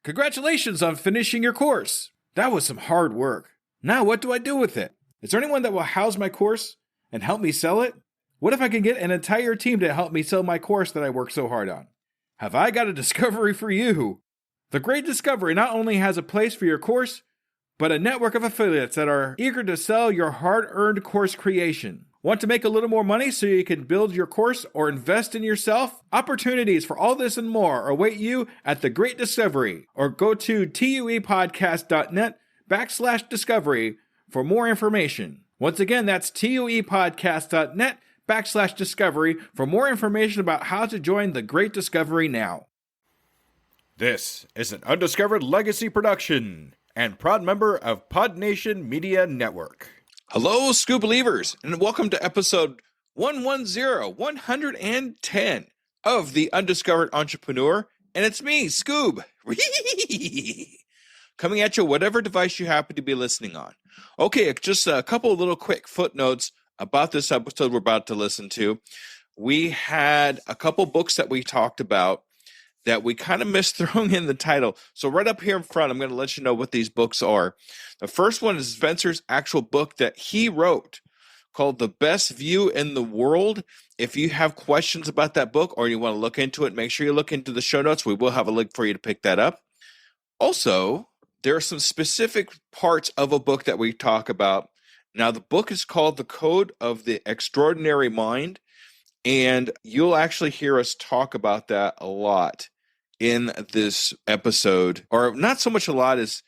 Congratulations on finishing your course. That was some hard work. Now what do I do with it? Is there anyone that will house my course and help me sell it? What if I can get an entire team to help me sell my course that I worked so hard on? Have I got a discovery for you? The Great Discovery not only has a place for your course, but a network of affiliates that are eager to sell your hard-earned course creation. Want to make a little more money so you can build your course or invest in yourself? Opportunities for all this and more await you at The Great Discovery, or go to tuepodcast.net/discovery for more information. Once again, that's tuepodcast.net/discovery for more information about how to join The Great Discovery now. This is an Undiscovered Legacy production and proud member of Pod Nation Media Network. Hello, Skoob believers, and welcome to episode 110 of the Undiscovered Entrepreneur, and it's me, Skoob, coming at you whatever device you happen to be listening on. Okay, just a couple of little quick footnotes about this episode we're about to listen to. We had a couple books that we talked about that we kind of missed throwing in the title. So right up here in front, I'm going to let you know what these books are. The first one is Spencer's actual book that he wrote called The Best View in the World. If you have questions about that book or you want to look into it, make sure you look into the show notes. We will have a link for you to pick that up. Also, there are some specific parts of a book that we talk about. Now, the book is called The Code of the Extraordinary Mind, and you'll actually hear us talk about that a lot in this episode, or not so much a lot as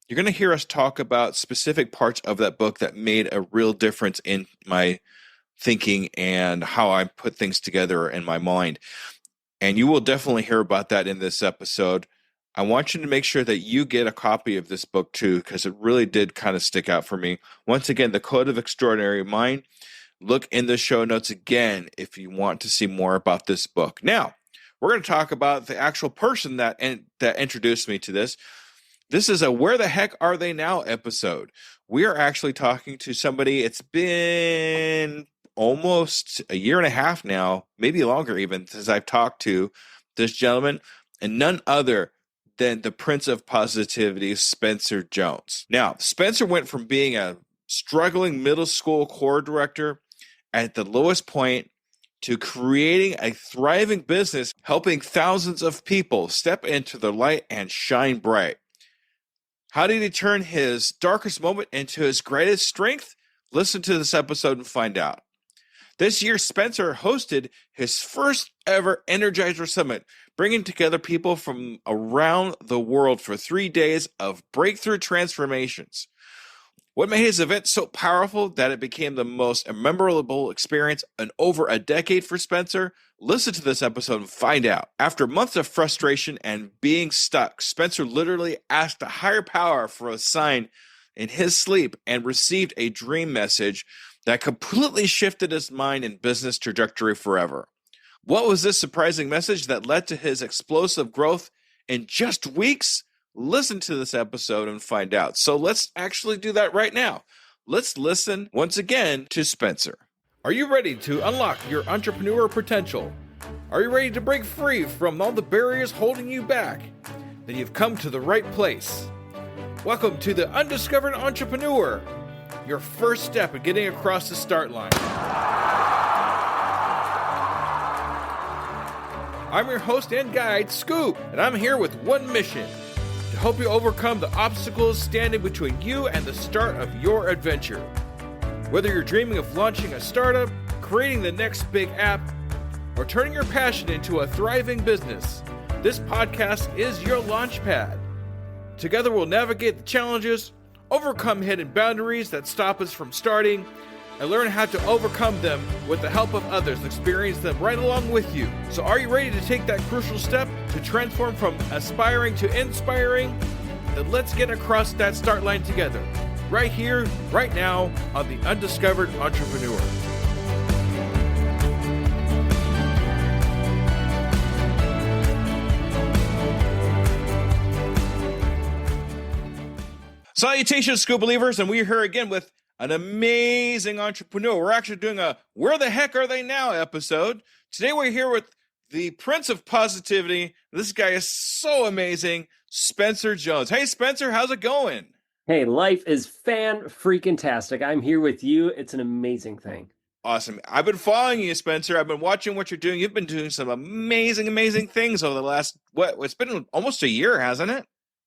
you're going to hear us talk about specific parts of that book that made a real difference in my thinking and how I put things together in my mind. And you will definitely hear about that in this episode. I want you to make sure that you get a copy of this book too, because it really did kind of stick out for me. Once again, The Code of Extraordinary Mind. Look in the show notes again if you want to see more about this book. Now, we're going to talk about the actual person that introduced me to this. This is a Where the Heck Are They Now episode. We are actually talking to somebody. It's been almost a year and a half now, maybe longer even, since I've talked to this gentleman, and none other than the Prince of Positivity, Spencer Jones. Now, Spencer went from being a struggling middle school core director at the lowest point to creating a thriving business, helping thousands of people step into the light and shine bright. How did he turn his darkest moment into his greatest strength? Listen to this episode and find out. This year, Spencer hosted his first ever Energizer Summit, bringing together people from around the world for 3 days of breakthrough transformations. What made his event so powerful that it became the most memorable experience in over a decade for Spencer? Listen to this episode and find out. After months of frustration and being stuck, Spencer literally asked a higher power for a sign in his sleep and received a dream message that completely shifted his mind and business trajectory forever. What was this surprising message that led to his explosive growth in just weeks? Listen to this episode and find out. So let's actually do that right now. Let's listen once again to Spencer. Are you ready to unlock your entrepreneur potential? Are you ready to break free from all the barriers holding you back? Then you've come to the right place. Welcome to the Undiscovered Entrepreneur, your first step in getting across the start line. I'm your host and guide, Skoob, and I'm here with one mission: to help you overcome the obstacles standing between you and the start of your adventure. Whether you're dreaming of launching a startup, creating the next big app, or turning your passion into a thriving business, this podcast is your launch pad. Together we'll navigate the challenges, overcome hidden boundaries that stop us from starting, and learn how to overcome them with the help of others and experience them right along with you. So are you ready to take that crucial step to transform from aspiring to inspiring? Then let's get across that start line together, right here, right now, on the Undiscovered Entrepreneur. Salutations, Skoob believers, and we're here again with an amazing entrepreneur. We're actually doing a Where the Heck Are They Now episode. Today we're here with the Prince of Positivity. This guy is so amazing, Spencer Jones. Hey, Spencer, how's it going? Hey, life is fan-freaking-tastic. I'm here with you. It's an amazing thing. Awesome. I've been following you, Spencer. I've been watching what you're doing. You've been doing some amazing, amazing things over the last, it's been almost a year, hasn't it?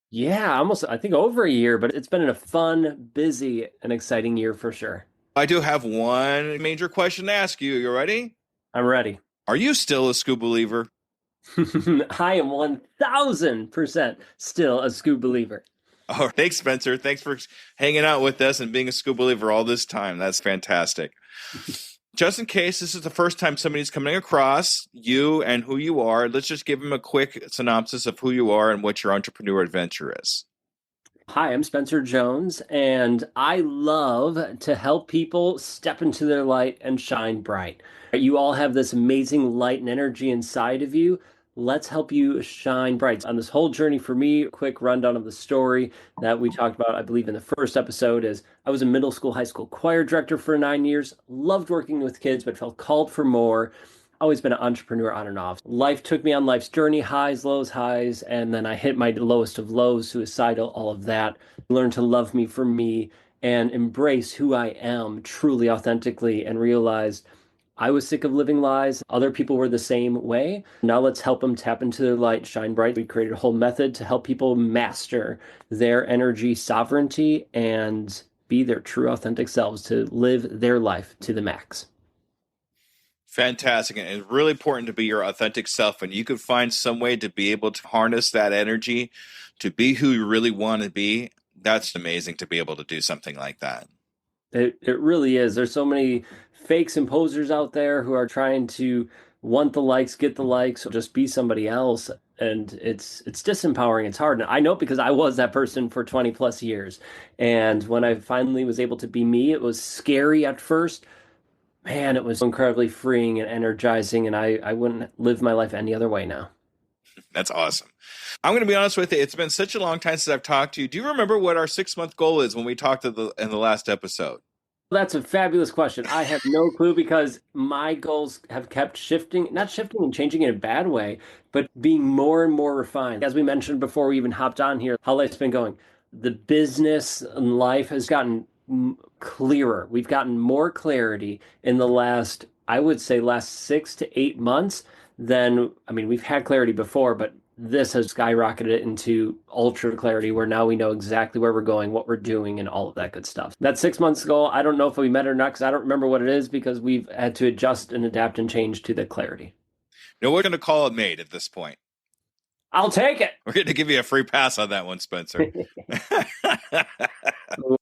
Yeah, almost, I think over a year, but it's been a fun, busy, and exciting year for sure. I do have one major question to ask you. You ready? I'm ready. Are you still a Skoob believer? I am 1000% still a Skoob believer. Oh, thanks, Spencer. Thanks for hanging out with us and being a Skoob believer all this time. That's fantastic. Just in case this is the first time somebody's coming across you and who you are, let's just give them a quick synopsis of who you are and what your entrepreneur adventure is. Hi, I'm Spencer Jones, and I love to help people step into their light and shine bright. You all have this amazing light and energy inside of you. Let's help you shine bright. On this whole journey for me, a quick rundown of the story that we talked about, I believe, in the first episode is I was a middle school, high school choir director for 9 years, loved working with kids, but felt called for more. Always been an entrepreneur on and off. Life took me on life's journey, highs, lows, and then I hit my lowest of lows, suicidal, all of that. Learned to love me for me and embrace who I am truly, authentically, and realized I was sick of living lies. Other people were the same way. Now let's help them tap into their light, shine bright. We created a whole method to help people master their energy sovereignty and be their true, authentic selves to live their life to the max. Fantastic. And it's really important to be your authentic self. And you could find some way to be able to harness that energy to be who you really want to be. That's amazing to be able to do something like that. It really is. There's so many fakes and posers out there who are trying to want the likes, get the likes, just be somebody else. And it's disempowering. It's hard. And I know because I was that person for 20 plus years. And when I finally was able to be me, it was scary at first. Man, it was incredibly freeing and energizing. And I wouldn't live my life any other way now. That's awesome. I'm going to be honest with you. It's been such a long time since I've talked to you. Do you remember what our 6-month goal is when we talked in the last episode? That's a fabulous question. I have no clue because my goals have kept shifting, not shifting and changing in a bad way, but being more and more refined. As we mentioned before we even hopped on here, how life's been going. The business and life has gotten clearer. We've gotten more clarity in the last, I would say, last 6 to 8 months than, I mean, we've had clarity before, but this has skyrocketed it into ultra clarity where now we know exactly where we're going, what we're doing, and all of that good stuff. That 6 months ago, I don't know if we met or not because I don't remember what it is because we've had to adjust and adapt and change to the clarity. No, we're going to call it made at this point. I'll take it. We're going to give you a free pass on that one, Spencer.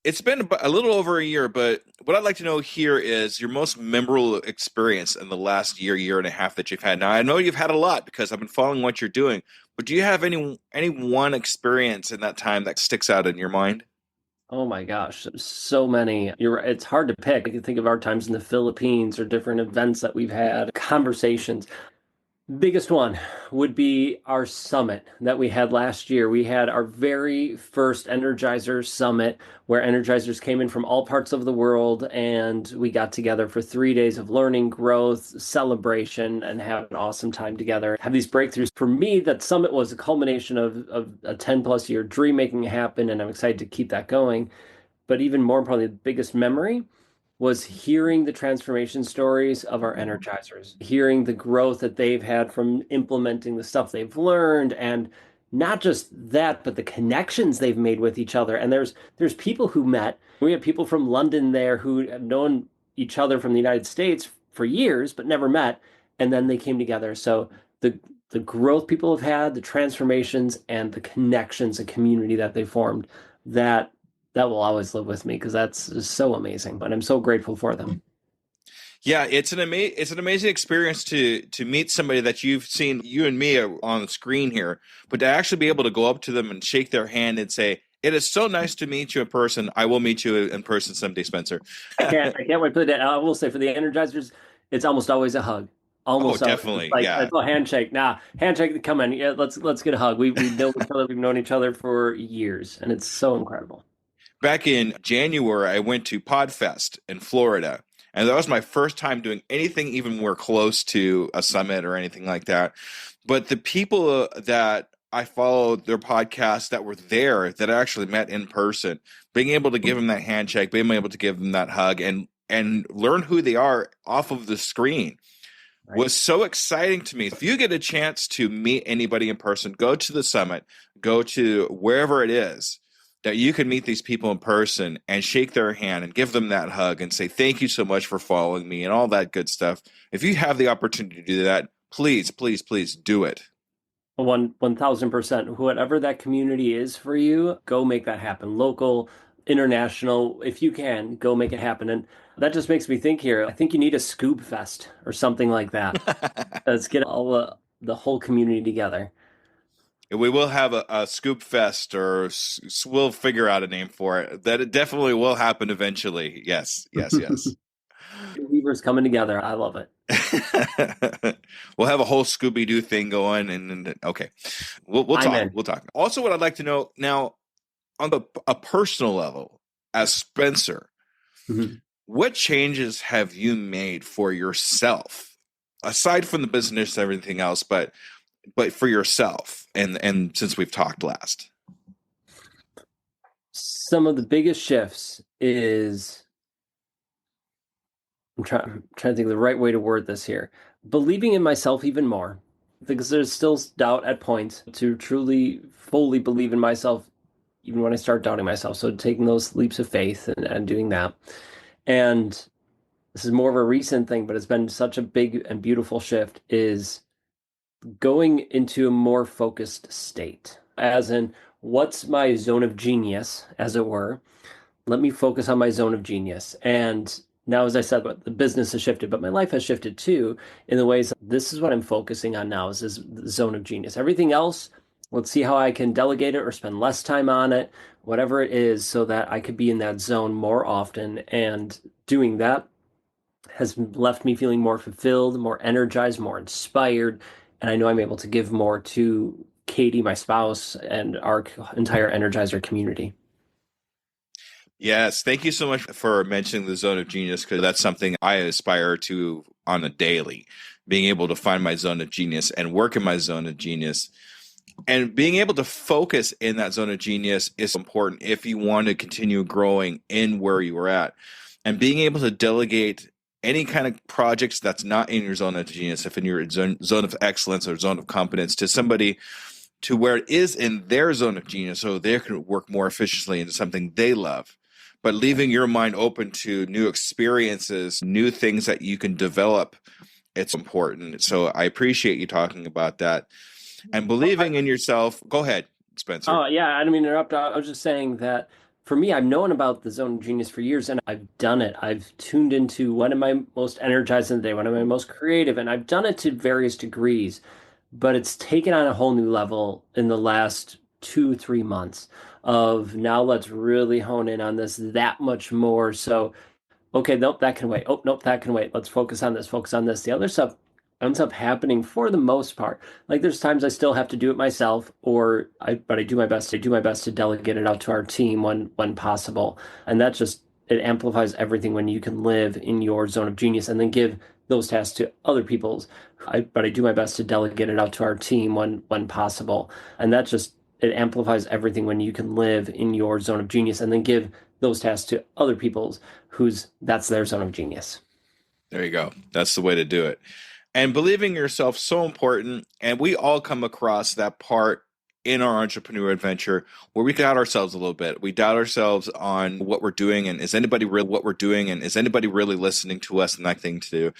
It's been a little over a year, but what I'd like to know here is your most memorable experience in the last year and a half that you've had. Now, I know you've had a lot because I've been following what you're doing, but do you have any one experience in that time that sticks out in your mind? Oh my gosh, so many. It's hard to pick. I can think of our times in the Philippines or different events that we've had, conversations. Biggest one would be our summit that we had last year. We had our very first Energizer Summit where Energizers came in from all parts of the world and we got together for 3 days of learning, growth, celebration, and have an awesome time together. Have these breakthroughs. For me, that summit was a culmination of a 10 plus year dream making it happen, and I'm excited to keep that going. But even more importantly, the biggest memory was hearing the transformation stories of our energizers, hearing the growth that they've had from implementing the stuff they've learned, and not just that, but the connections they've made with each other. And there's people who met. We have people from London there who have known each other from the United States for years, but never met. And then they came together. So the growth people have had, the transformations, and the connections and community that they formed, that will always live with me because that's so amazing. And I'm so grateful for them. Yeah, it's an amazing experience to meet somebody that you've seen, you and me are on the screen here, but to actually be able to go up to them and shake their hand and say, "It is so nice to meet you in person. I will meet you in person someday, Spencer." I can't wait for that. I will say for the Energizers, it's almost always a hug. Almost always. Definitely. Like, yeah. A handshake. Nah, handshake. Come on. Yeah, let's get a hug. We know each other. We've known each other for years, and it's so incredible. Back in January, I went to Podfest in Florida, And that was my first time doing anything even more close to a summit or anything like that. But the people that I followed, their podcasts that were there, that I actually met in person, being able to give them that handshake, being able to give them that hug, and learn who they are off of the screen was so exciting to me. If you get a chance to meet anybody in person, go to the summit, go to wherever it is that you can meet these people in person and shake their hand and give them that hug and say, thank you so much for following me and all that good stuff. If you have the opportunity to do that, please, please, please do it. 1,000%. Whatever that community is for you, go make that happen. Local, international, if you can, go make it happen. And that just makes me think here. I think you need a Skoob Fest or something like that. Let's get all the whole community together. We will have a Skoob Fest, or we'll figure out a name for it. That it definitely will happen eventually. Yes, yes, yes. Weavers coming together. I love it. We'll have a whole Scooby-Doo thing going, and okay, we'll talk. We'll talk. Also, what I'd like to know now, on a personal level, as Spencer, what changes have you made for yourself, aside from the business and everything else, but for yourself, and since we've talked last? Some of the biggest shifts is, I'm trying to think of the right way to word this here. Believing in myself even more, because there's still doubt at points, to truly, fully believe in myself, even when I start doubting myself. So taking those leaps of faith and doing that. And this is more of a recent thing, but it's been such a big and beautiful shift, is going into a more focused state, as in, what's my zone of genius, as it were. Let me focus on my zone of genius. And now, as I said, the business has shifted, but my life has shifted too, in the ways this is what I'm focusing on now, is this zone of genius. Everything else, let's see how I can delegate it or spend less time on it, whatever it is, so that I could be in that zone more often. And doing that has left me feeling more fulfilled, more energized, more inspired. And I know I'm able to give more to Katie, my spouse, and our entire Energizer community. Yes, thank you so much for mentioning the zone of genius, because that's something I aspire to on a daily, being able to find my zone of genius and work in my zone of genius. And being able to focus in that zone of genius is important if you want to continue growing in where you are at. And being able to delegate any kind of projects that's not in your zone of genius, if in your zone of excellence or zone of competence, to somebody to where it is in their zone of genius, so they can work more efficiently into something they love. But leaving your mind open to new experiences, new things that you can develop, it's important. So I appreciate you talking about that. And believing in yourself. Go ahead, Spencer. Oh, yeah, I didn't mean to interrupt. I was just saying that for me, I've known about the zone of genius for years, and I've done it. I've tuned into when am I most energized in the day, when am I most creative, and I've done it to various degrees. But it's taken on a whole new level in the last 2-3 months of, now let's really hone in on this that much more. So, okay, nope, that can wait. Oh, nope, that can wait. Let's focus on this, focus on this. The other stuff ends up happening for the most part. Like, there's times I still have to do it myself, but I do my best. I do my best to delegate it out to our team when possible. And that just, it amplifies everything when you can live in your zone of genius and then give those tasks to other people's. But I do my best to delegate it out to our team when possible. And that just, it amplifies everything when you can live in your zone of genius and then give those tasks to other people's that's their zone of genius. There you go. That's the way to do it. And believing in yourself, so important. And we all come across that part in our entrepreneur adventure where we doubt ourselves a little bit. We doubt ourselves on what we're doing, and is anybody really listening to us, and that thing to do.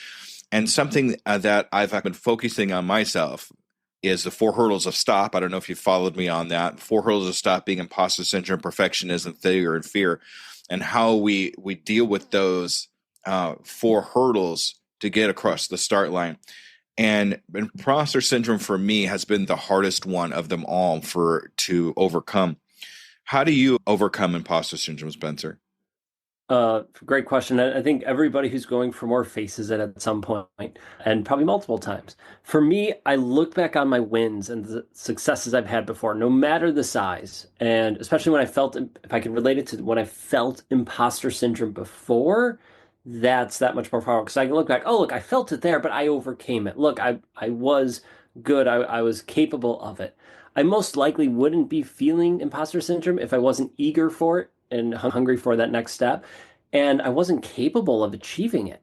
And something that I've been focusing on myself is the 4 hurdles of stop. I don't know if you followed me on that. 4 hurdles of stop being imposter syndrome, perfectionism, failure, and fear, and how we deal with those 4 hurdles to get across the start line. And imposter syndrome for me has been the hardest one of them all to overcome. How do you overcome imposter syndrome, Spencer? Great question. I think everybody who's going for more faces it at some point, and probably multiple times. For me, I look back on my wins and the successes I've had before, no matter the size. And especially when if I can relate it to when I felt imposter syndrome before, that's that much more powerful because I can look back, oh, look, I felt it there, but I overcame it. Look, I was good. I was capable of it. I most likely wouldn't be feeling imposter syndrome if I wasn't eager for it and hungry for that next step. And I wasn't capable of achieving it.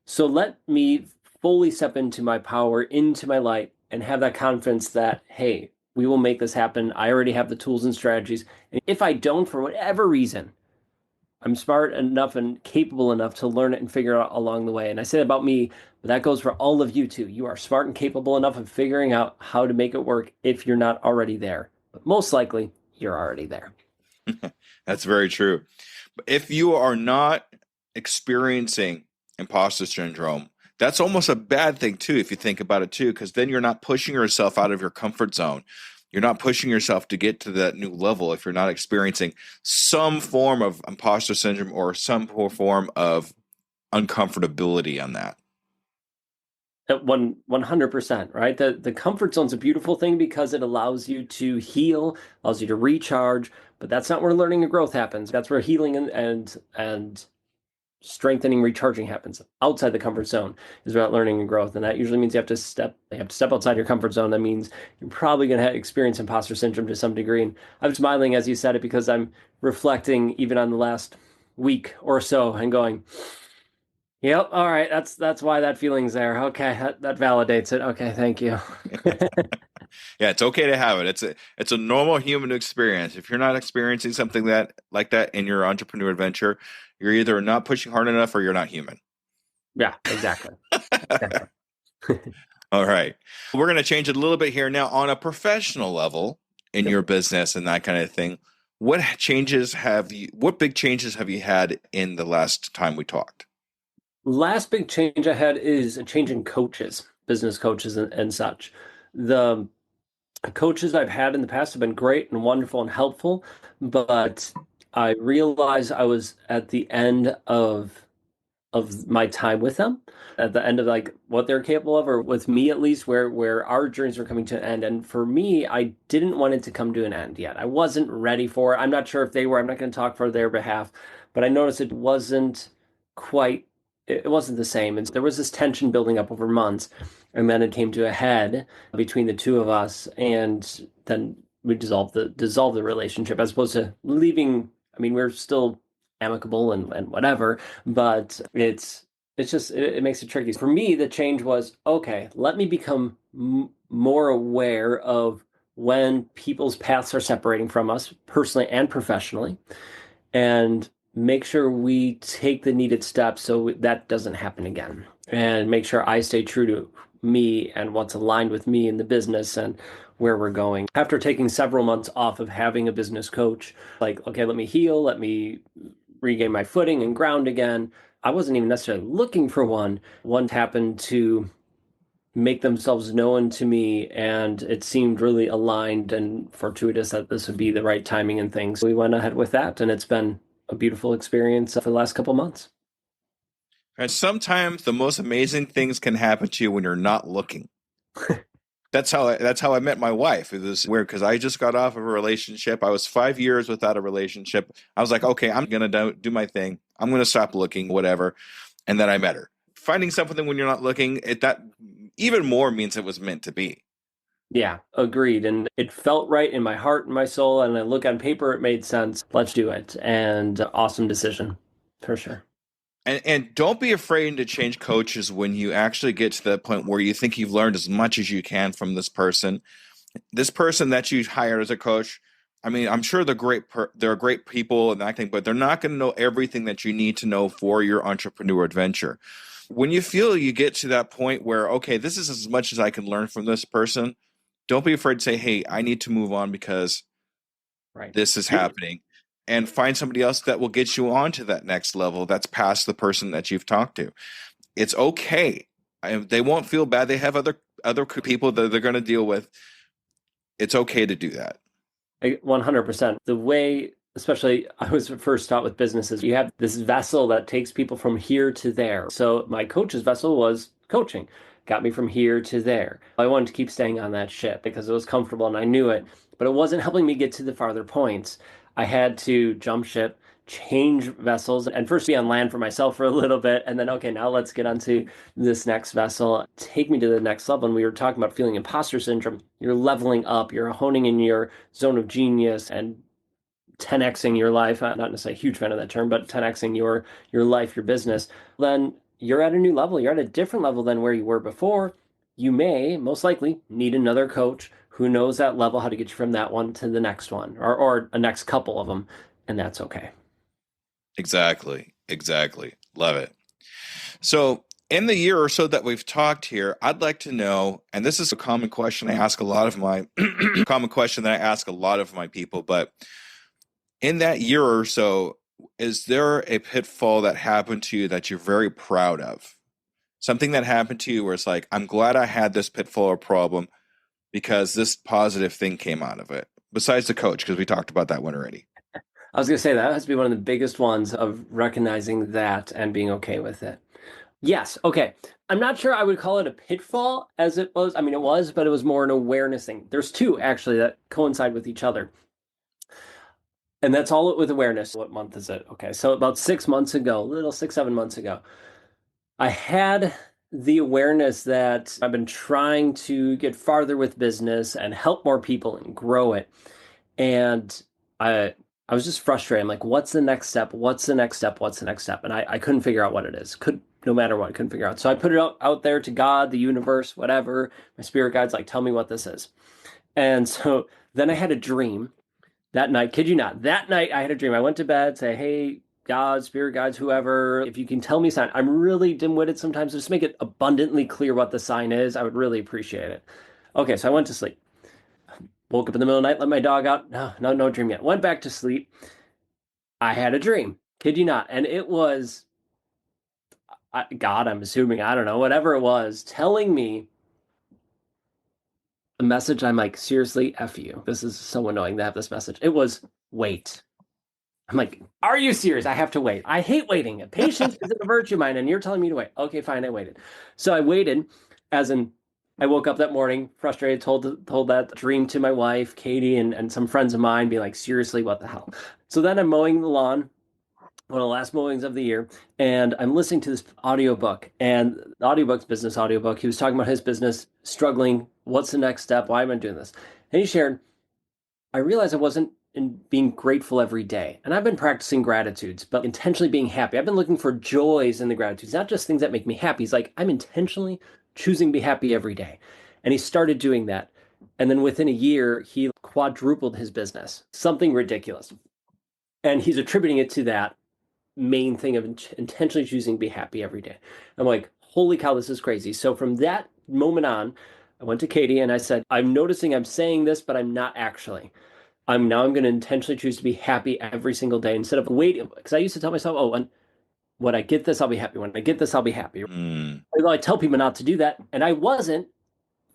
So let me fully step into my power, into my light, and have that confidence that, hey, we will make this happen. I already have the tools and strategies. And if I don't, for whatever reason, I'm smart enough and capable enough to learn it and figure it out along the way. And I say that about me, but that goes for all of you too. You are smart and capable enough of figuring out how to make it work if you're not already there. But most likely, you're already there. That's very true. If you are not experiencing imposter syndrome, that's almost a bad thing too, if you think about it too, because then you're not pushing yourself out of your comfort zone. You're not pushing yourself to get to that new level if you're not experiencing some form of imposter syndrome or some form of uncomfortability on that. At 100%, right? The comfort zone's a beautiful thing because it allows you to heal, allows you to recharge, but that's not where learning and growth happens. That's where healing and strengthening, recharging happens. Outside the comfort zone is about learning and growth, and that usually means you have to step outside your comfort zone. That means you're probably going to experience imposter syndrome to some degree. And I'm smiling as you said it because I'm reflecting even on the last week or so and going, "Yep, all right, that's why that feeling's there. Okay, that validates it. Okay, thank you." Yeah, it's okay to have it. It's a normal human experience. If you're not experiencing something like that in your entrepreneur adventure, you're either not pushing hard enough or you're not human. Yeah, exactly. All right. We're going to change it a little bit here now on a professional level in your business and that kind of thing. What big changes have you had in the last time we talked? Last big change I had is a change in coaches, business coaches and such. The coaches I've had in the past have been great and wonderful and helpful, but I realized I was at the end of my time with them, at the end of like what they're capable of, or with me at least, where our journeys were coming to an end. And for me, I didn't want it to come to an end yet. I wasn't ready for it. I'm not sure if they were. I'm not going to talk for their behalf, but I noticed quite it wasn't the same. And there was this tension building up over months. And then it came to a head between the two of us. And then we dissolved the relationship as opposed to leaving. I mean, we're still amicable and whatever, but it makes it tricky. For me, the change was, okay, let me become more aware of when people's paths are separating from us personally and professionally, and make sure we take the needed steps so that doesn't happen again, and make sure I stay true to me and what's aligned with me in the business and where we're going. After taking several months off of having a business coach, like, okay, let me heal, let me regain my footing and ground again. I wasn't even necessarily looking for one. One happened to make themselves known to me, and it seemed really aligned and fortuitous that this would be the right timing and things. We went ahead with that, and it's been a beautiful experience for the last couple months. And sometimes the most amazing things can happen to you when you're not looking. That's how I met my wife. It was weird because I just got off of a relationship. I was 5 years without a relationship. I was like, okay, I'm going to do my thing. I'm going to stop looking, whatever. And then I met her. Finding something when you're not looking, that even more means it was meant to be. Yeah, agreed. And it felt right in my heart and my soul. And I look on paper, it made sense. Let's do it. And awesome decision, for sure. And don't be afraid to change coaches when you actually get to the point where you think you've learned as much as you can from this person. This person that you hired as a coach, I mean, I'm sure they're great people and acting, but they're not going to know everything that you need to know for your entrepreneur adventure. When you feel you get to that point where, okay, this is as much as I can learn from this person, don't be afraid to say, hey, I need to move on because this is happening. And find somebody else that will get you on to that next level that's past the person that you've talked to. It's okay. They won't feel bad. They have other people that they're going to deal with. It's okay to do that. 100%. The way, especially I was first taught with businesses, you have this vessel that takes people from here to there. So my coach's vessel was coaching, got me from here to there. I wanted to keep staying on that ship because it was comfortable and I knew it, but it wasn't helping me get to the farther points. I had to jump ship, change vessels and first be on land for myself for a little bit. And then, okay, now let's get onto this next vessel. Take me to the next level. And we were talking about feeling imposter syndrome. You're leveling up, you're honing in your zone of genius and 10xing your life. I'm not necessarily a huge fan of that term, but 10xing your life, your business. Then you're at a new level. You're at a different level than where you were before. You may most likely need another coach who knows that level, how to get you from that one to the next one or a next couple of them. And that's okay. Exactly. Love it. So in the year or so that we've talked here, I'd like to know, and this is a common question I ask a lot of my people, but in that year or so, is there a pitfall that happened to you that you're very proud of? Something that happened to you where it's like, I'm glad I had this pitfall or problem because this positive thing came out of it, besides the coach, because we talked about that one already. I was going to say that has to be one of the biggest ones of recognizing that and being okay with it. Yes. Okay. I'm not sure I would call it a pitfall as it was. I mean, it was, but it was more an awareness thing. There's two actually that coincide with each other. And that's all with awareness. What month is it? Okay. So about 6 months ago, 7 months ago, I had the awareness that I've been trying to get farther with business and help more people and grow it. And I was just frustrated. I'm like, what's the next step? What's the next step? What's the next step? And I couldn't figure out what it is. No matter what, I couldn't figure out. So I put it out there to God, the universe, whatever. My spirit guide's like, tell me what this is. And so then I had a dream that night. Kid you not. That night I had a dream. I went to bed, say, hey, God, spirit guides, whoever, if you can tell me a sign. I'm really dim-witted sometimes. Just make it abundantly clear what the sign is. I would really appreciate it. Okay, so I went to sleep. Woke up in the middle of the night, let my dog out. No dream yet. Went back to sleep. I had a dream. Kid you not. And it was God, I'm assuming, I don't know, whatever it was, telling me a message. I'm like, seriously, F you. This is so annoying to have this message. It was, wait. I'm like, are you serious? I have to wait. I hate waiting. Patience is a virtue of mine, and you're telling me to wait. Okay, fine, I waited. So I waited, as in, I woke up that morning, frustrated, told that dream to my wife, Katie, and some friends of mine, being like, seriously, what the hell? So then I'm mowing the lawn, one of the last mowings of the year, and I'm listening to this audiobook, and the audiobook's business audiobook. He was talking about his business, struggling, what's the next step, why am I doing this? And he shared, I realized I wasn't in being grateful every day. And I've been practicing gratitudes, but intentionally being happy. I've been looking for joys in the gratitudes, not just things that make me happy. He's like, I'm intentionally choosing to be happy every day. And he started doing that. And then within a year, he quadrupled his business, something ridiculous. And he's attributing it to that main thing of intentionally choosing to be happy every day. I'm like, holy cow, this is crazy. So from that moment on, I went to Katie and I said, I'm noticing I'm saying this, but I'm not actually. I'm going to intentionally choose to be happy every single day instead of waiting. Because I used to tell myself, oh, when I get this, I'll be happy. When I get this, I'll be happy. I tell people not to do that. And I wasn't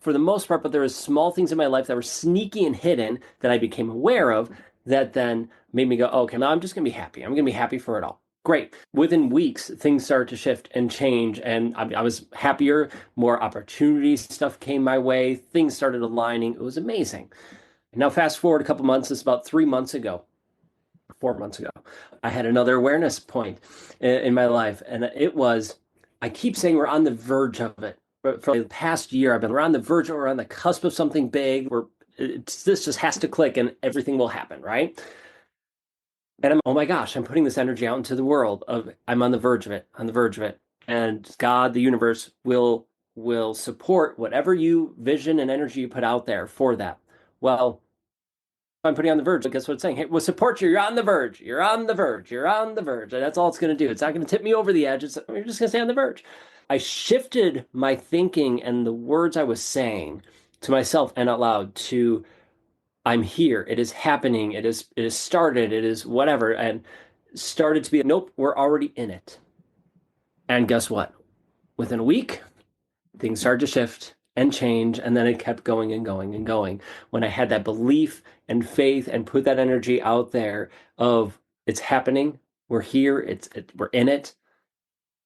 for the most part, but there was small things in my life that were sneaky and hidden that I became aware of that then made me go, oh, okay, now I'm just going to be happy. I'm going to be happy for it all. Great. Within weeks, things started to shift and change. And I was happier, more opportunities, stuff came my way. Things started aligning. It was amazing. Now, fast forward a couple months, it's about 4 months ago, I had another awareness point in my life. And it was, I keep saying we're on the verge of it. But for the past year, we're on the verge, or on the cusp of something big where this just has to click and everything will happen, right? And oh my gosh, I'm putting this energy out into the world of I'm on the verge of it. And God, the universe will support whatever you vision and energy you put out there for that. Well, I'm putting on the verge. Guess what it's saying? Hey, we'll support you. You're on the verge. You're on the verge. You're on the verge. And that's all it's going to do. It's not going to tip me over the edge. You're just going to stay on the verge. I shifted my thinking and the words I was saying to myself and out loud to, I'm here. It is happening. It is started. It is whatever. And started to be, nope, we're already in it. And guess what? Within a week, things started to shift and change, and then it kept going and going and going. When I had that belief and faith and put that energy out there of it's happening, we're here, we're in it,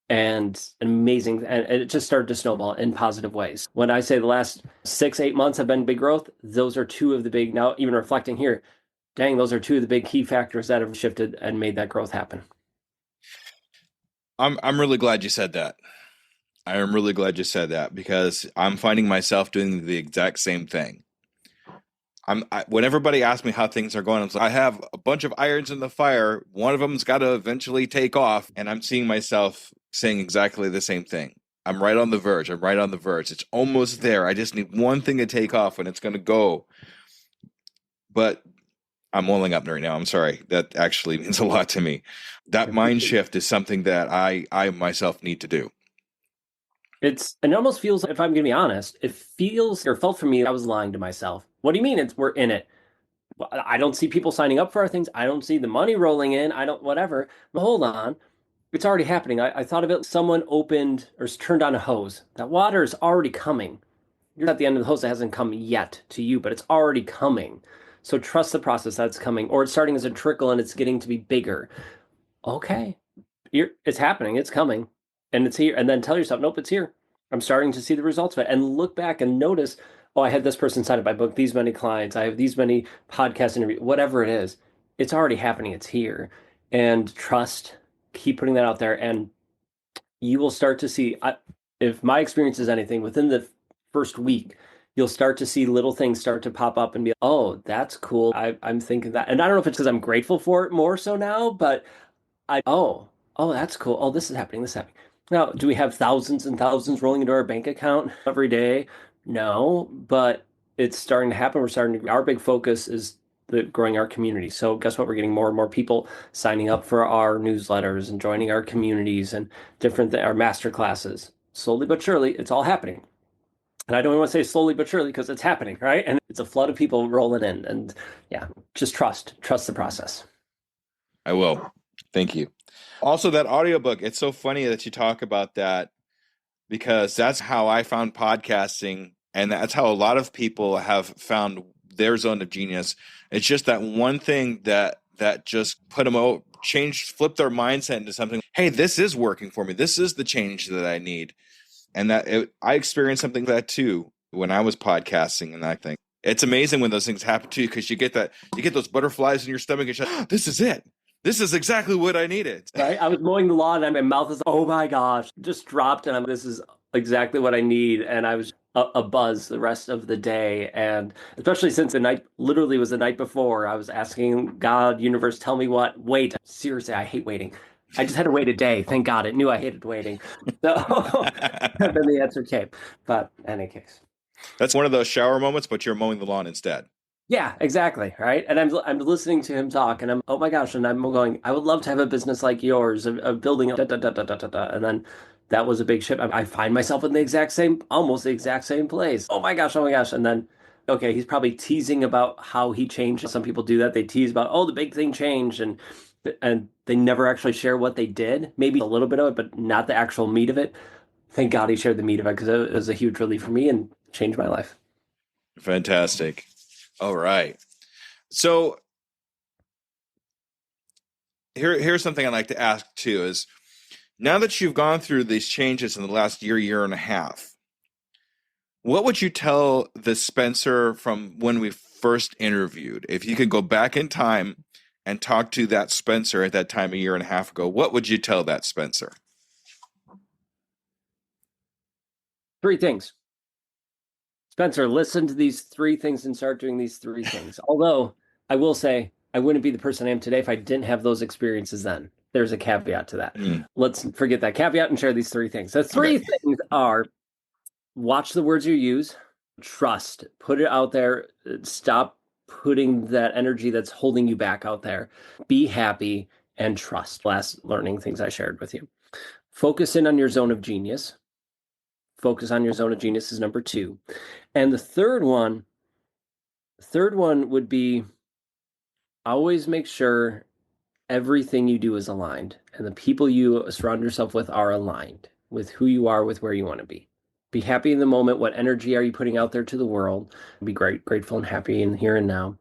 and amazing, and it just started to snowball in positive ways. When I say the last 6-8 months have been big growth, those are two of the big, now even reflecting here, Dang, those are two of the big key factors that have shifted and made that growth happen. I'm really glad you said that. I am really glad you said that because I'm finding myself doing the exact same thing. When everybody asks me how things are going, I have a bunch of irons in the fire. One of them's got to eventually take off, and I'm seeing myself saying exactly the same thing. I'm right on the verge. I'm right on the verge. It's almost there. I just need one thing to take off, and it's going to go. But I'm welling up right now. I'm sorry. That actually means a lot to me. That mind shift is something that I myself need to do. And it almost feels, if I'm going to be honest, it feels or felt for me I was lying to myself. What do you mean we're in it? I don't see people signing up for our things. I don't see the money rolling in. I don't, whatever. But hold on. It's already happening. I thought of it. Someone opened or turned on a hose. That water is already coming. You're at the end of the hose. It hasn't come yet to you, but it's already coming. So trust the process that's coming, or it's starting as a trickle and it's getting to be bigger. Okay. It's happening. It's coming and it's here. And then tell yourself, nope, it's here. I'm starting to see the results of it, and look back and notice, oh, I had this person sign up. I booked these many clients. I have these many podcast interviews, whatever it is. It's already happening. It's here. And trust, keep putting that out there. And you will start to see, if my experience is anything, within the first week, you'll start to see little things start to pop up and be, oh, that's cool. I'm thinking that. And I don't know if it's because I'm grateful for it more so now, but oh, that's cool. Oh, this is happening. This is happening. Now, do we have thousands and thousands rolling into our bank account every day? No, but it's starting to happen. Our big focus is growing our community. So guess what? We're getting more and more people signing up for our newsletters and joining our communities and our master classes. Slowly but surely, it's all happening. And I don't even want to say slowly but surely because it's happening, right? And it's a flood of people rolling in. And yeah, just trust the process. I will. Thank you. Also, that audiobook, it's so funny that you talk about that because that's how I found podcasting, and that's how a lot of people have found their zone of genius. It's just that one thing that just put them out, flipped their mindset into something. Hey, this is working for me. This is the change that I need. And I experienced something like that too when I was podcasting, and I think it's amazing when those things happen to you because you get those butterflies in your stomach and you're like, oh, this is it. This is exactly what I needed. Right? I was mowing the lawn and my mouth is, oh my gosh, just dropped. And this is exactly what I need. And I was a buzz the rest of the day. And especially since the night literally was the night before, I was asking God, universe, tell me what. Wait. Seriously, I hate waiting. I just had to wait a day. Thank God. It knew I hated waiting. So then the answer came. But in any case. That's one of those shower moments, but you're mowing the lawn instead. Yeah, exactly. Right. And I'm listening to him talk and oh my gosh. And I'm going, I would love to have a business like yours of building da, da, da, da, da, da, da. And then that was a big shift. I find myself in almost the exact same place. Oh my gosh. And then, okay, he's probably teasing about how he changed. Some people do that. They tease about, oh, the big thing changed. And they never actually share what they did. Maybe a little bit of it, but not the actual meat of it. Thank God he shared the meat of it because it was a huge relief for me and changed my life. Fantastic. All right. So here's something I'd like to ask too is now that you've gone through these changes in the last year and a half, what would you tell the Spencer from when we first interviewed? If you could go back in time and talk to that Spencer at that time a year and a half ago, what would you tell that Spencer? 3 things. Spencer, listen to these 3 things and start doing these 3 things. Although I will say I wouldn't be the person I am today if I didn't have those experiences then. There's a caveat to that. Let's forget that caveat and share these 3 things. The 3 things are watch the words you use, trust, put it out there, stop putting that energy that's holding you back out there, be happy, and trust. Last learning things I shared with you. Focus in on your zone of genius. Focus on your zone of genius is number 2. And the third one would be always make sure everything you do is aligned and the people you surround yourself with are aligned with who you are, with where you want to be. Be happy in the moment. What energy are you putting out there to the world? Be grateful and happy in here and now.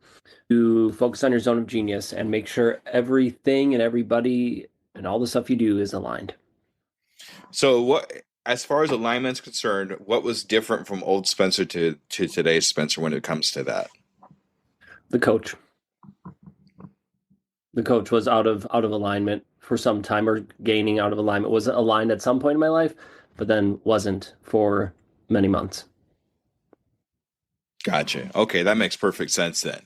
To focus on your zone of genius and make sure everything and everybody and all the stuff you do is aligned. So as far as alignment's concerned, what was different from old Spencer to today's Spencer when it comes to that? The coach. The coach was out of alignment for some time, or gaining out of alignment. Was aligned at some point in my life, but then wasn't for many months. Gotcha. Okay, that makes perfect sense then.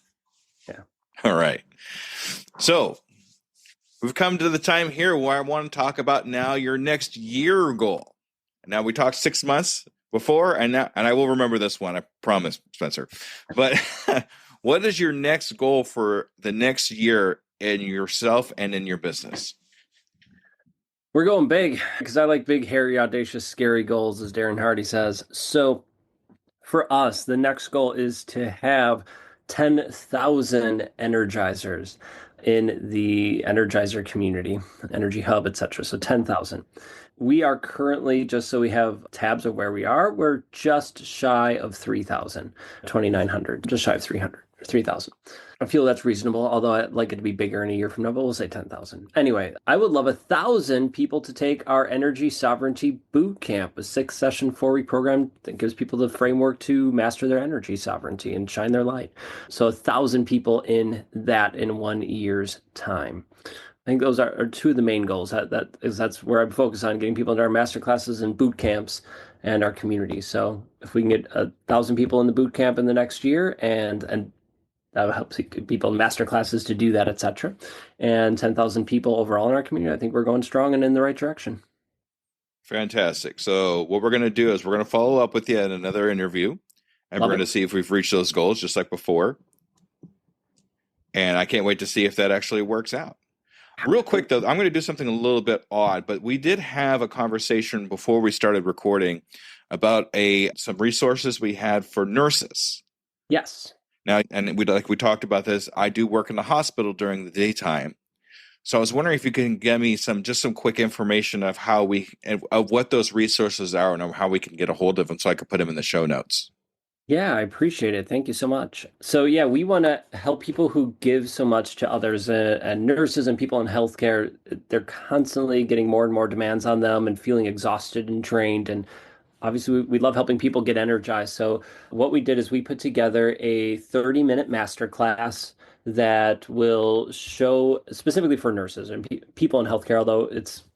Yeah. All right. So we've come to the time here where I want to talk about now your next year goal. Now we talked 6 months before, and I will remember this one, I promise, Spencer. But what is your next goal for the next year in yourself and in your business? We're going big because I like big, hairy, audacious, scary goals, as Darren Hardy says. So for us, the next goal is to have 10,000 energizers in the energizer community, energy hub, etc. So 10,000. We are currently, just so we have tabs of where we are, we're just shy of 3,000, 2,900, just shy of 3,000. I feel that's reasonable, although I'd like it to be bigger in a year from now, but we'll say 10,000. Anyway, I would love 1,000 people to take our Energy Sovereignty Boot Camp, a 6-session, 4-week program that gives people the framework to master their energy sovereignty and shine their light. So 1,000 people in that in 1 year's time. I think those are two of the main goals. That's where I'm focused on, getting people into our master classes and boot camps and our community. So if we can get 1,000 people in the boot camp in the next year, and that will help people in master classes to do that, etc. And 10,000 people overall in our community, I think we're going strong and in the right direction. Fantastic. So what we're going to do is we're going to follow up with you in another interview, and we're going to see if we've reached those goals just like before. And I can't wait to see if that actually works out. Real quick, though, I'm going to do something a little bit odd, but we did have a conversation before we started recording about some resources we had for nurses. Yes. Now, and we talked about this, I do work in the hospital during the daytime. So I was wondering if you can give me some quick information of of what those resources are and how we can get a hold of them, so I could put them in the show notes. Yeah, I appreciate it. Thank you so much. So yeah, we want to help people who give so much to others, and nurses and people in healthcare. They're constantly getting more and more demands on them and feeling exhausted and drained. And obviously, we love helping people get energized. So what we did is we put together a 30-minute masterclass that will show specifically for nurses and people in healthcare, although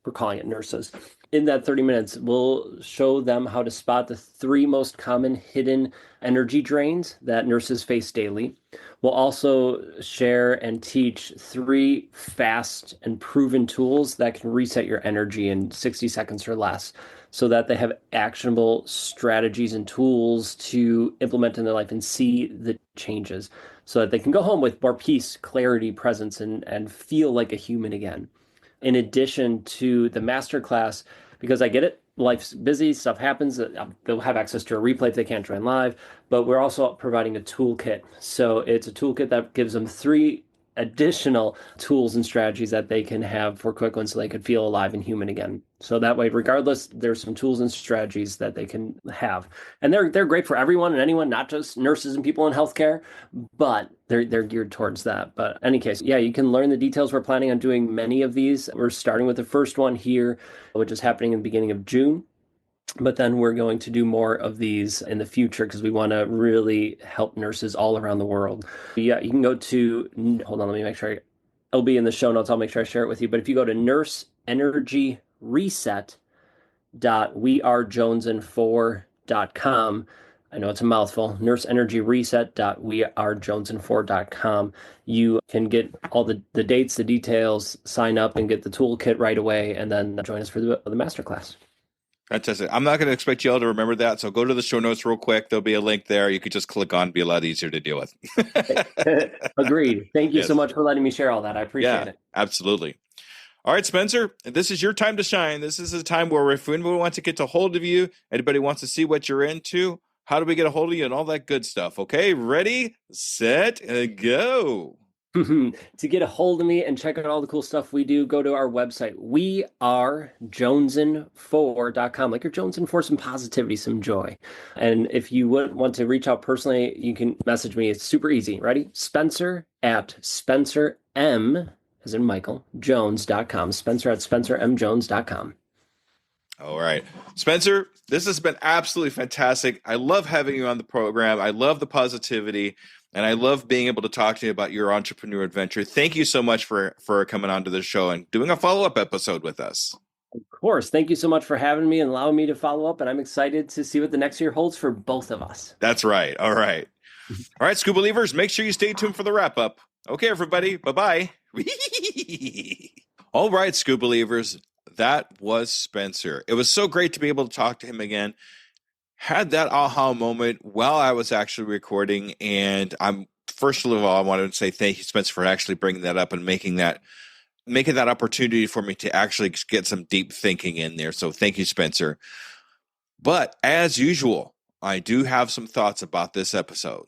we're calling it nurses. In that 30 minutes, we'll show them how to spot the 3 most common hidden energy drains that nurses face daily. We'll also share and teach 3 fast and proven tools that can reset your energy in 60 seconds or less, so that they have actionable strategies and tools to implement in their life and see the changes, so that they can go home with more peace, clarity, presence, and feel like a human again. In addition to the masterclass, because I get it, life's busy, stuff happens, they'll have access to a replay if they can't join live, but we're also providing a toolkit. So it's a toolkit that gives them 3 additional tools and strategies that they can have for quick wins so they could feel alive and human again. So that way, regardless, there's some tools and strategies that they can have. And they're great for everyone and anyone, not just nurses and people in healthcare, but they're geared towards that. But in any case, yeah, you can learn the details. We're planning on doing many of these. We're starting with the first one here, which is happening in the beginning of June. But then we're going to do more of these in the future because we want to really help nurses all around the world. Yeah, you can go to, hold on, let me make sure. It'll be in the show notes. I'll make sure I share it with you. But if you go to nurseenergyreset.wearejonesin4.com, I know it's a mouthful, nurseenergyreset.wearejonesin4.com, you can get all the dates, the details, sign up and get the toolkit right away, and then join us for the masterclass. Fantastic. I'm not going to expect you all to remember that, so go to the show notes real quick. There'll be a link there. You could just click on, be a lot easier to deal with. Agreed. Thank you so much for letting me share all that. I appreciate it. Absolutely. All right, Spencer, this is your time to shine. This is a time where if anybody wants to get a hold of you, anybody wants to see what you're into, how do we get a hold of you and all that good stuff? Okay, ready, set, go. To get a hold of me and check out all the cool stuff we do, go to our website, wearejonesin4.com. Like you're jonesing for some positivity, some joy. And if you would want to reach out personally, you can message me. It's super easy. Ready? Spencer at SpencerM, as in Michael, Jones.com. Spencer at SpencerMJones.com. All right. Spencer, this has been absolutely fantastic. I love having you on the program. I love the positivity, and I love being able to talk to you about your entrepreneur adventure. Thank you so much for coming onto the show and doing a follow-up episode with us. Of course. Thank you so much for having me and allowing me to follow up. And I'm excited to see what the next year holds for both of us. That's right. All right. All right, Skoob Believers, make sure you stay tuned for the wrap-up. Okay, everybody. Bye-bye. All right, Skoob Believers. That was Spencer. It was so great to be able to talk to him again. Had that aha moment while I was actually recording. And first of all, I wanted to say thank you, Spencer, for actually bringing that up and making that opportunity for me to actually get some deep thinking in there. So thank you, Spencer. But as usual, I do have some thoughts about this episode.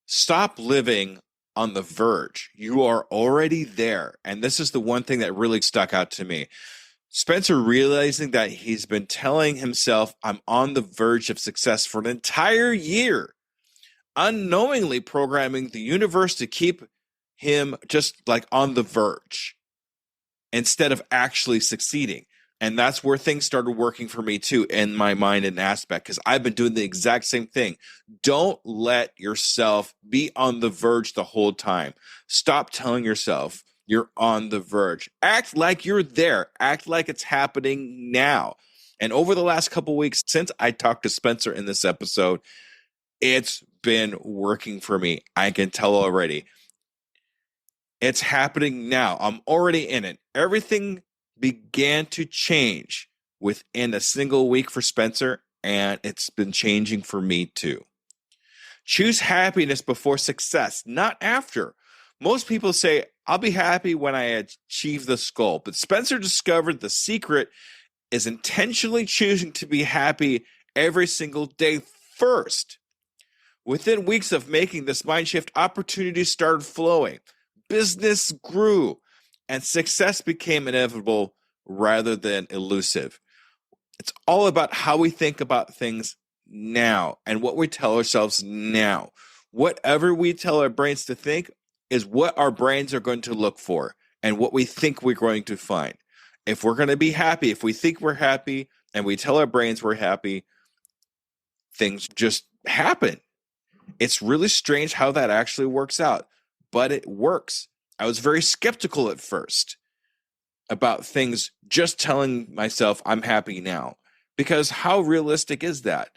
Stop living on the verge. You are already there. And this is the one thing that really stuck out to me. Spencer realizing that he's been telling himself, I'm on the verge of success for an entire year, unknowingly programming the universe to keep him just like on the verge instead of actually succeeding. And that's where things started working for me too, in my mind and aspect, because I've been doing the exact same thing. Don't let yourself be on the verge the whole time. Stop telling yourself you're on the verge. Act like you're there. Act like it's happening now. And over the last couple weeks, since I talked to Spencer in this episode, it's been working for me. I can tell already. It's happening now. I'm already in it. Everything began to change within a single week for Spencer, and it's been changing for me too. Choose happiness before success, not after. Most people say, I'll be happy when I achieve this goal. But Spencer discovered the secret is intentionally choosing to be happy every single day first. Within weeks of making this mind shift, opportunities started flowing. Business grew, and success became inevitable rather than elusive. It's all about how we think about things now and what we tell ourselves now. Whatever we tell our brains to think is what our brains are going to look for and what we think we're going to find. If we're going to be happy, if we think we're happy and we tell our brains we're happy, things just happen. It's really strange how that actually works out, but it works. I was very skeptical at first about things just telling myself I'm happy now, because how realistic is that?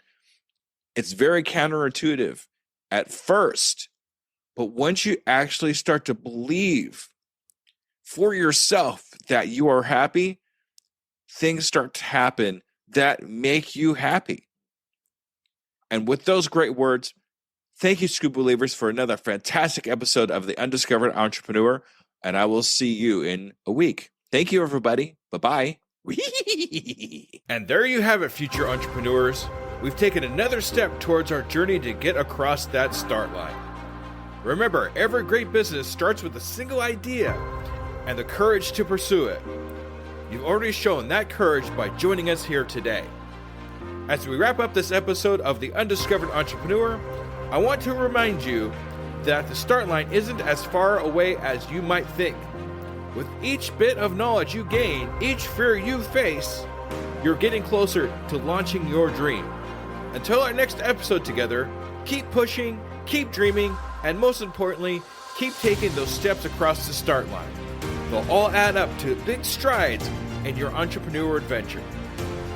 It's very counterintuitive at first. But once you actually start to believe for yourself that you are happy, things start to happen that make you happy. And with those great words, thank you, Skoob Believers, for another fantastic episode of the Undiscovered Entrepreneur, and I will see you in a week. Thank you, everybody. Bye-bye. And there you have it, future entrepreneurs. We've taken another step towards our journey to get across that start line. Remember, every great business starts with a single idea and the courage to pursue it. You've already shown that courage by joining us here today. As we wrap up this episode of The Undiscovered Entrepreneur, I want to remind you that the start line isn't as far away as you might think. With each bit of knowledge you gain, each fear you face, you're getting closer to launching your dream. Until our next episode together, keep pushing, keep dreaming, and most importantly, keep taking those steps across the start line. They'll all add up to big strides in your entrepreneur adventure.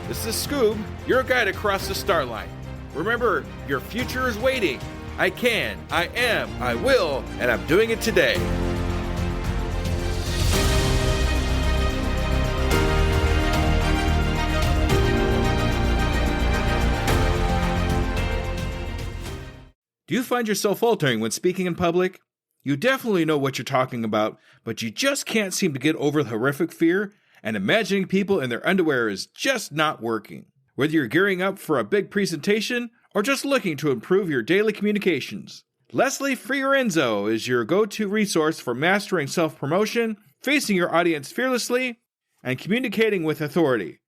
This is Skoob, your guide across the start line. Remember, your future is waiting. I can, I am, I will, and I'm doing it today. Do you find yourself faltering when speaking in public? You definitely know what you're talking about, but you just can't seem to get over the horrific fear, and imagining people in their underwear is just not working. Whether you're gearing up for a big presentation or just looking to improve your daily communications, Leslie Fiorenzo is your go-to resource for mastering self-promotion, facing your audience fearlessly, and communicating with authority.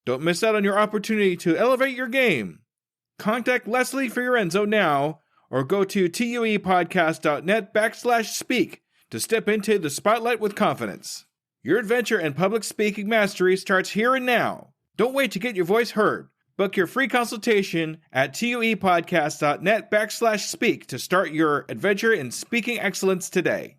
Don't miss out on your opportunity to elevate your game. Contact Leslie Fiorenzo now, or go to tuepodcast.net/speak to step into the spotlight with confidence. Your adventure in public speaking mastery starts here and now. Don't wait to get your voice heard. Book your free consultation at tuepodcast.net/speak to start your adventure in speaking excellence today.